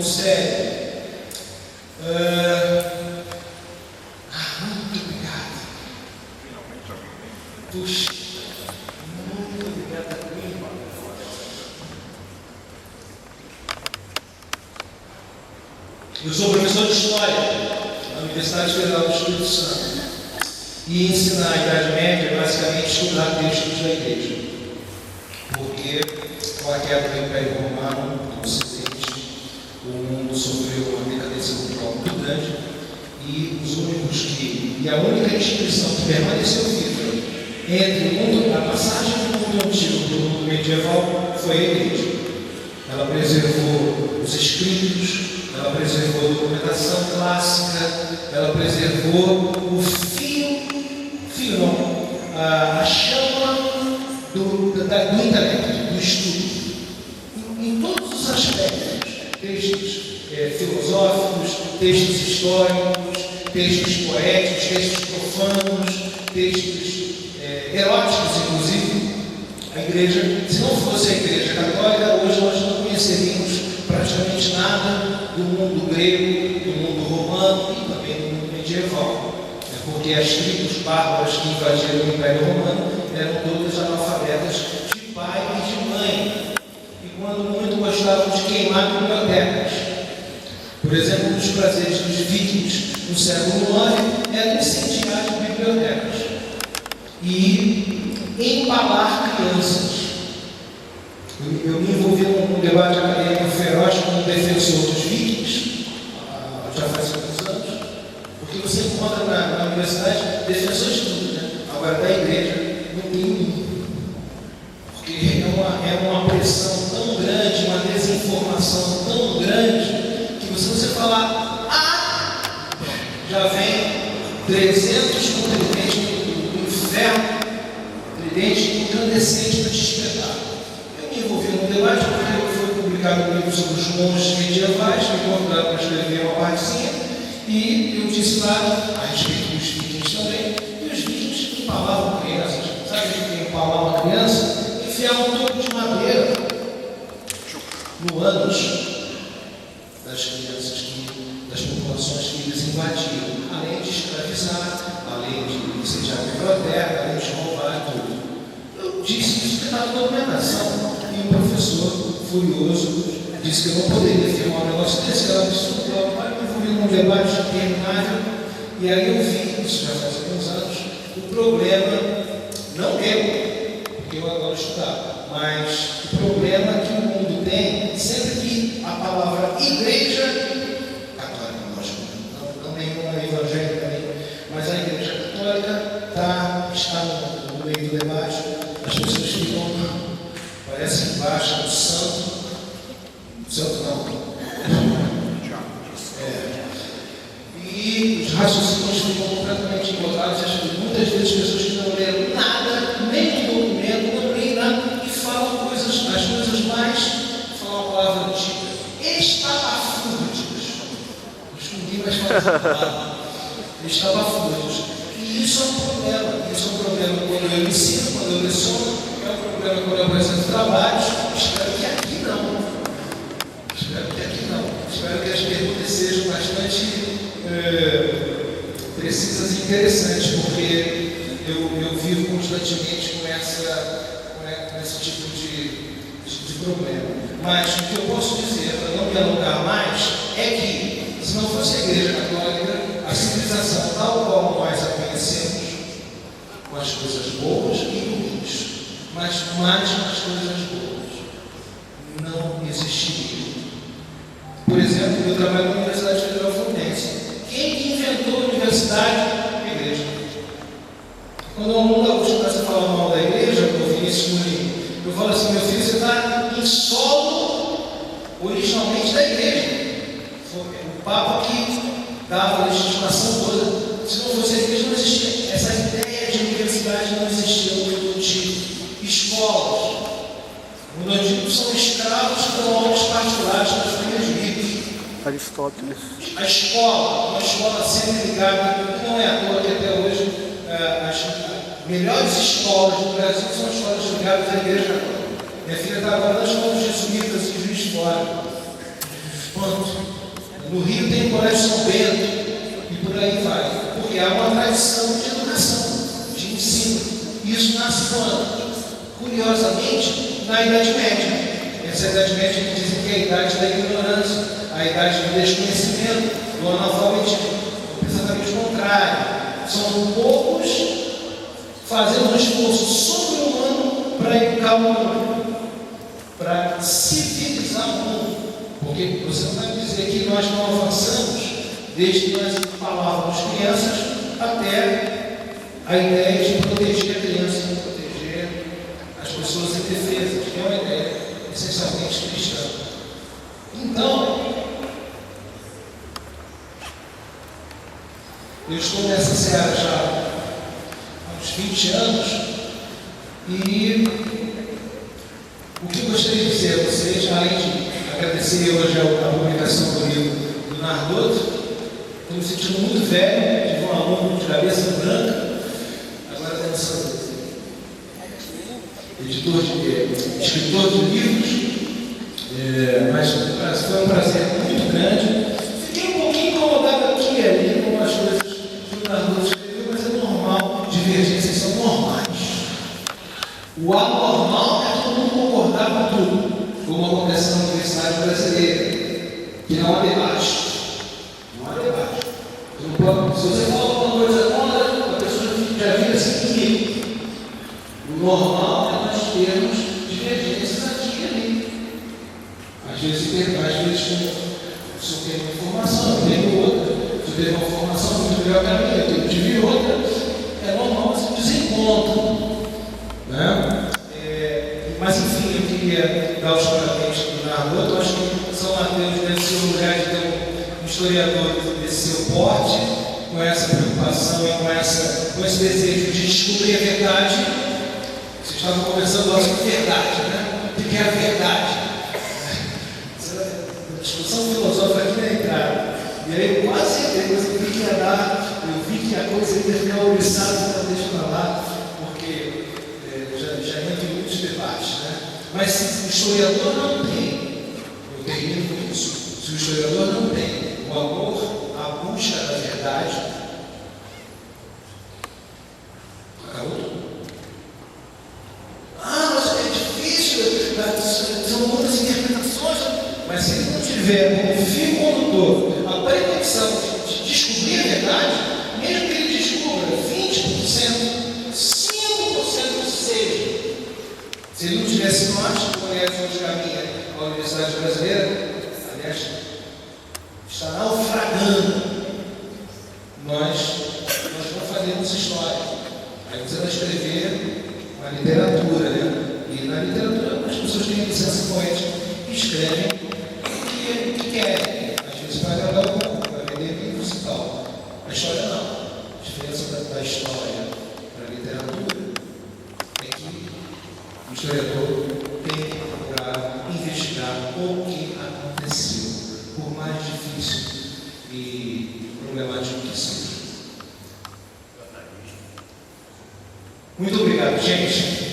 muito sério. Muito obrigado. Puxa, muito obrigado a mim. Eu sou professor de História na Universidade Federal do Espírito Santo. E ensinar a Idade Média é basicamente estudar textos da Igreja. Porque, com a queda do Império Romano, no Ocidente, o mundo sofreu uma decadência cultural muito grande. E a única instituição que permaneceu viva entre a passagem do mundo antigo para o mundo medieval foi a Igreja. Ela preservou os escritos, ela preservou a documentação clássica, ela preservou o a chama do intelecto, do estudo, em todos os aspectos, textos filosóficos, textos históricos, textos poéticos, textos profanos, textos eróticos, inclusive. A Igreja, se não fosse a Igreja Católica, hoje nós não conheceríamos praticamente nada do mundo grego, do mundo romano e também do mundo medieval. Porque as tribos bárbaras que invadiram o Império Romano eram todas analfabetas de pai e de mãe. E quando muito gostavam de queimar bibliotecas. Por exemplo, um dos prazeres dos vikings no século IX era incendiar bibliotecas e empalar crianças. Eu me envolvi num debate acadêmico feroz com um defensor dos vikings, já faz alguns anos, porque você encontra na universidade defensores de tudo, né? Agora da igreja não tem nenhum. Porque é uma pressão tão grande, uma desinformação tão grande, que se você falar, já vem 300 com tridente do inferno, tridente incandescente para te espetar. Eu me envolvi num debate porque foi publicado um livro sobre os monges medievais, me convidaram para escrever uma partezinha, e eu disse lá, a respeito dos vikings também, e os vikings empalavam crianças. Sabe o que empalar uma criança? Enfiavam um toco de madeira no ânus das crianças, das populações que eles invadiam, além de escravizar, além de incendiar a biblioteca, além de roubar tudo. Eu disse isso que estava na documentação, e o professor, furioso, disse que eu não poderia afirmar um negócio desse, que era absurdo. Eu me envolvi num debate interminável, e aí eu vi, isso já faz alguns anos, o problema, não eu, porque eu adoro estudar, mas o problema que o mundo tem, sempre que a palavra igreja, católica, lógico, não nenhuma evangélica, mas a igreja católica está no meio do debate, as pessoas ficam, parecem baixas do santo não. E os raciocínios ficam completamente encontrados. Muitas vezes pessoas que não leram nada, nem o documento, não leem nada, e falam as coisas mais, falam a palavra antiga, estapafúrdios. Escondi, mas falam essa palavra. Estapafúrdios. E isso é um problema. Isso é um problema quando eu ensino, quando eu leciono, é um problema quando eu apresento trabalhos. Espero que aqui não. Espero que as perguntas sejam bastante precisas e interessantes, porque eu vivo constantemente com esse tipo de problema. Mas o que eu posso dizer, para não me alongar mais, é que, se não fosse a Igreja Católica, a civilização tal qual nós a conhecemos, com as coisas boas e ruins, mas mais as coisas boas, não existiria. Por exemplo, eu trabalho na Universidade Federal Fluminense. Quem inventou a universidade? A igreja. Quando o aluno da USP começa a falar mal da igreja, o Vinícius Mourinho, eu falo assim, meu filho, você está em solo originalmente da igreja. Foi o Papa que dava a legislação toda. Se não fosse a igreja, não existia. Essa ideia de universidade não existia no mundo antigo. Escolas. No mundo antigo são escravos com aulas particulares das famílias ricas. Aristóteles. A escola, uma escola sempre ligada, não é à toa que até hoje as melhores escolas do Brasil são escolas ligadas à igreja católica. Minha filha está agora na escola dos jesuítas em Juiz de Fora. Pronto. No Rio tem o Colégio São Bento e por aí vai. Porque há uma tradição de educação, de ensino. Isso nasce quando? Curiosamente, na Idade Média. Essa Idade Média que dizem que é a idade da ignorância, a idade do desconhecimento, do analfabetismo. Exatamente o contrário. São poucos fazendo um esforço sobre-humano para educar o mundo, para civilizar o mundo. Porque você não vai dizer que nós não avançamos desde que nós falávamos crianças até a ideia de proteger a criança, de proteger as pessoas indefesas, que é uma ideia essencialmente cristã. Então, eu estou nessa seara já há uns 20 anos e o que eu gostaria de dizer a vocês, além de agradecer hoje a publicação do livro do Nardotto, estou me sentindo muito velho, tive um aluno de cabeça branca, agora dançando, escritor de livros, mas foi um prazer muito grande. Fiquei um pouquinho incomodado aqui e ali com as coisas que o Nardotto escreveu, mas é normal, divergências são normais. O anormal é todo mundo concordar com tudo, como acontece na Universidade Brasileira, que não há debate. Não há debate. Se você fala alguma coisa contra, a pessoa já vira assim comigo. O normal é nós termos divergências aqui e ali. Às vezes tem uma informação, eu tenho outra. Se eu tenho uma informação muito melhor que a minha, eu tive outra. É normal esse desencontro. Né? Mas enfim, eu queria dar os parabéns para o Nardotto. Eu acho que São Mateus deve ser um lugar de ter um historiador desse seu porte, com essa preocupação e com esse desejo de descobrir a verdade. Vocês estavam conversando lá sobre verdade, né? O que é a verdade? A discussão filosófica aqui na entrada. E aí, quase depois eu vi que ia dar, eu vi que a coisa ia ficar oriçada, então deixa para lá, porque já entra em muitos debates, né? Mas se o historiador não tem, eu termino com isso, se o historiador não tem o amor, a busca da verdade, acabou tudo. Mas é difícil, são muitas interpretações, mas se ele não tiver como fio condutor a pretensão de descobrir a verdade, mesmo que ele descubra 20%, 5% que seja, se ele não tivesse nós, que conhecem onde caminha a Universidade Brasileira, aliás, está naufragando, nós não fazemos história. Aí você vai escrever uma literatura, né? E na literatura as pessoas têm licença poética e escrevem o que querem. Às vezes vai agradar o povo, vai vender livros e tal. A história não. A diferença da história para a literatura é que o historiador tem que procurar investigar o que aconteceu, por mais difícil e problemático que seja. Muito obrigado, gente.